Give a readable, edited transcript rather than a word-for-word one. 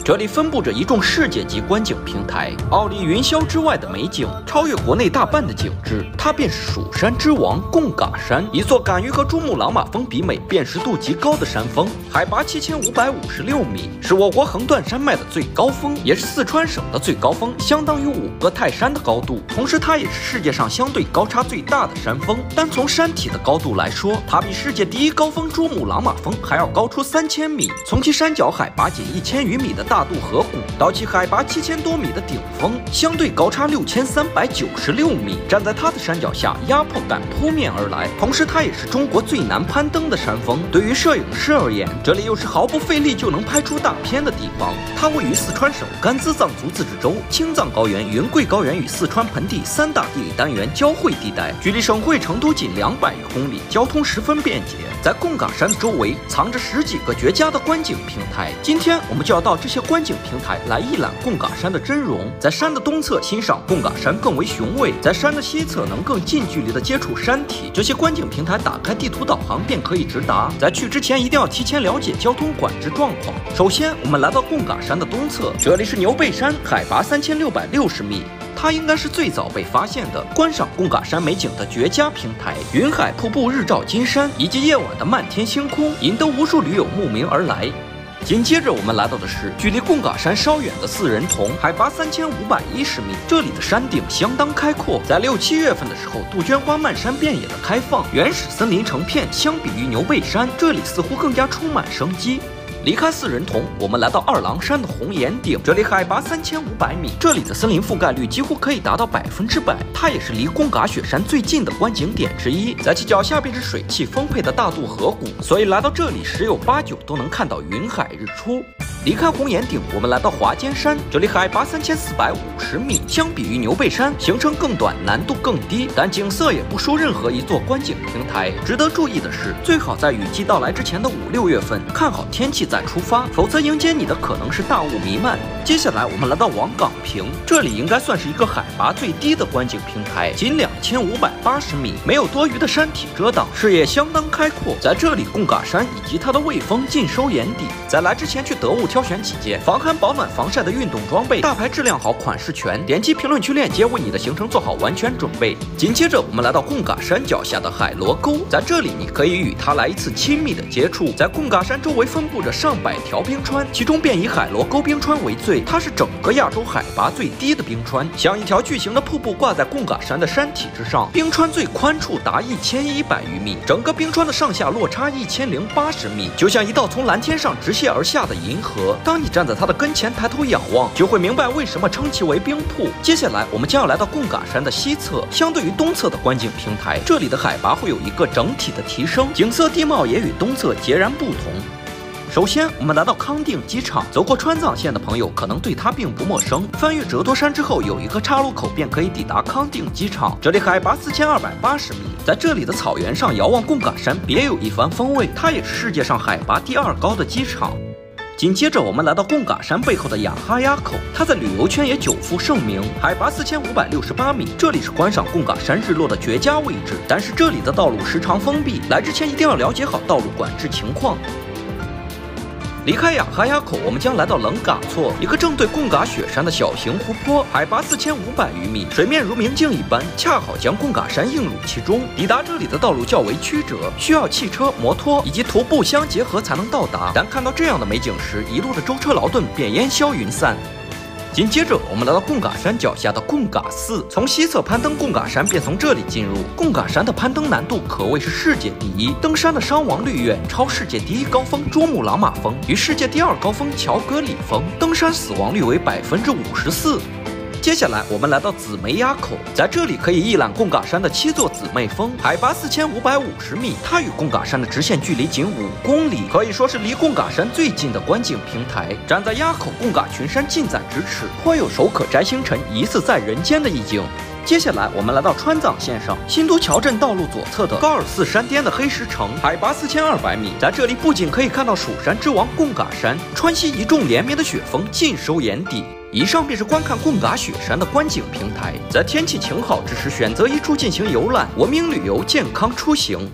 这里分布着一众世界级观景平台，傲立云霄之外的美景，超越国内大半的景致。它便是蜀山之王贡嘎山，一座敢于和珠穆朗玛峰媲美、辨识度极高的山峰，海拔7556米，是我国横断山脉的最高峰，也是四川省的最高峰，相当于5个泰山的高度。同时，它也是世界上相对高差最大的山峰。单从山体的高度来说，它比世界第一高峰珠穆朗玛峰还要高出3000米。从其山脚海拔仅1000余米的大渡河谷到其海拔7000多米的顶峰，相对高差6396米。站在它的山脚下，压迫感扑面而来。同时，它也是中国最难攀登的山峰。对于摄影师而言，这里又是毫不费力就能拍出大片的地方。它位于四川省甘孜藏族自治州青藏高原、云贵高原与四川盆地3大地理单元交汇地带，距离省会成都仅200余公里，交通十分便捷。在贡嘎山周围藏着10几个绝佳的观景平台，今天我们就要到这些观景平台来一览贡嘎山的真容。在山的东侧欣赏贡嘎山更为雄伟，在山的西侧能更近距离的接触山体。这些观景平台打开地图导航便可以直达，在去之前一定要提前了解交通管制状况。首先，我们来到贡嘎山的东侧，这里是牛背山，海拔3660米。它应该是最早被发现的观赏贡嘎山美景的绝佳平台。云海瀑布日照金山，以及夜晚的漫天星空，引得无数驴友慕名而来。紧接着我们来到的是距离贡嘎山稍远的四人洞，海拔3510米。这里的山顶相当开阔，在6、7月份的时候，杜鹃花漫山遍野的开放，原始森林成片。相比于牛背山，这里似乎更加充满生机。离开四人洞，我们来到二郎山的红岩顶，这里海拔3500米，这里的森林覆盖率几乎可以达到100%，它也是离贡嘎雪山最近的观景点之一。在其脚下便是水汽丰沛的大渡河谷，所以来到这里十有8、9都能看到云海日出。离开红岩顶，我们来到华尖山，这里海拔3450米，相比于牛背山，行程更短，难度更低，但景色也不输任何一座观景平台。值得注意的是，最好在雨季到来之前的5、6月份，看好天气再出发，否则迎接你的可能是大雾弥漫。接下来我们来到王岗坪，这里应该算是一个海拔最低的观景平台，仅2580米，没有多余的山体遮挡，视野相当开阔。在这里，贡嘎山以及它的卫风尽收眼底。在来之前去得物挑选几件防寒保暖防晒的运动装备，大牌质量好，款式全。点击评论区链接，为你的行程做好完全准备。紧接着我们来到贡嘎山脚下的海螺沟，在这里你可以与它来一次亲密的接触。在贡嘎山周围分布着上百条冰川，其中便以海螺沟冰川为最，它是整个亚洲海拔最低的冰川，像一条巨型的瀑布挂在贡嘎山的山体之上。冰川最宽处达1100余米，整个冰川的上下落差1080米，就像一道从蓝天上直泻而下的银河。当你站在它的跟前抬头仰望，就会明白为什么称其为冰瀑。接下来我们将要来到贡嘎山的西侧，相对于东侧的观景平台，这里的海拔会有一个整体的提升，景色地貌也与东侧截然不同。首先，我们来到康定机场，走过川藏线的朋友可能对它并不陌生。翻越折多山之后，有一个岔路口便可以抵达康定机场，这里海拔4280米。在这里的草原上遥望贡嘎山，别有一番风味。它也是世界上海拔第2高的机场。紧接着，我们来到贡嘎山背后的雅哈鸭口，它在旅游圈也久负盛名，海拔4568米，这里是观赏贡嘎山日落的绝佳位置。但是这里的道路时常封闭，来之前一定要了解好道路管制情况。离开雅哈鸭口，我们将来到冷嘎措，一个正对贡嘎雪山的小型湖泊，海拔4500余米，水面如明镜一般，恰好将贡嘎山映入其中。抵达这里的道路较为曲折，需要汽车、摩托以及徒步相结合才能到达。但看到这样的美景时，一路的舟车劳顿便烟消云散。紧接着，我们来到贡嘎山脚下的贡嘎寺，从西侧攀登贡嘎山便从这里进入。贡嘎山的攀登难度可谓是世界第一，登山的伤亡率远超世界第1高峰珠穆朗玛峰与世界第2高峰乔戈里峰，登山死亡率为54%。接下来我们来到紫梅崖口，在这里可以一览贡嘎山的7座姊妹峰，海拔4550米，它与贡嘎山的直线距离仅5公里，可以说是离贡嘎山最近的观景平台。站在崖口，贡嘎群山近在咫尺，颇有手可摘星辰，疑似在人间的意境。接下来我们来到川藏线上新都桥镇道路左侧的高尔寺山巅的黑石城，海拔4200米，在这里不仅可以看到蜀山之王贡嘎山，川西一众连绵的雪峰尽收眼底。以上便是观看贡嘎雪山的观景平台，在天气晴好之时选择一处进行游览，文明旅游，健康出行。